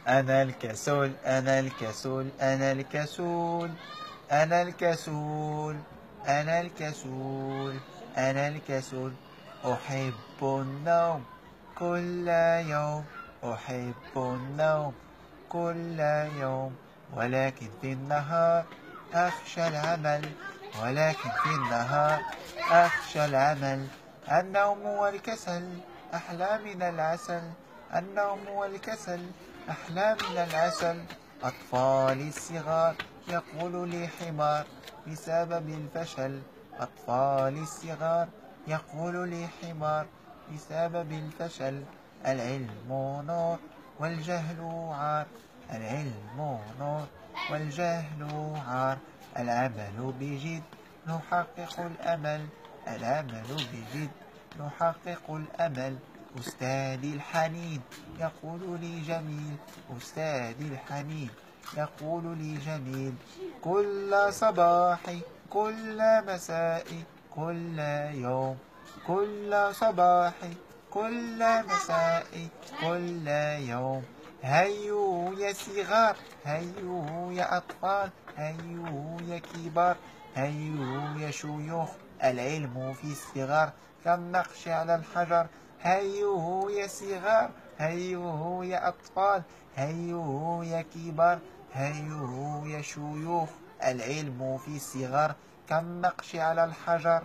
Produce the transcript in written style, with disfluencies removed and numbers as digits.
أنا الكسول أنا الكسول أنا الكسول أنا الكسول أنا الكسول أنا الكسول أحب النوم كل يوم أحب النوم كل يوم ولكن في النهار أخشى العمل ولكن في النهار أخشى العمل النوم والكسل أحلى من العسل النوم والكسل أحلى من العسل أطفالي الصغار يقول لي حمار بسبب الفشل أطفالي الصغار يقول لي حمار بسبب الفشل العلم نور والجهل عار العلم نور والجهل عار العمل بجد نحقق الأمل العمل بجد نحقق الأمل أستاذي الحنين يقول لي جميل أستاذي الحنين يقول لي جميل كل صباح كل مساء كل يوم كل صباح كل مساء كل يوم هيو يا صغار هيو يا أطفال هيو يا كبار هيو يا شيوخ العلم في الصغار كالنقش على الحجر هيو يا صغار هيو يا أطفال هيو يا كبار هيو يا شيوخ العلم في الصغار كالنقش على الحجر.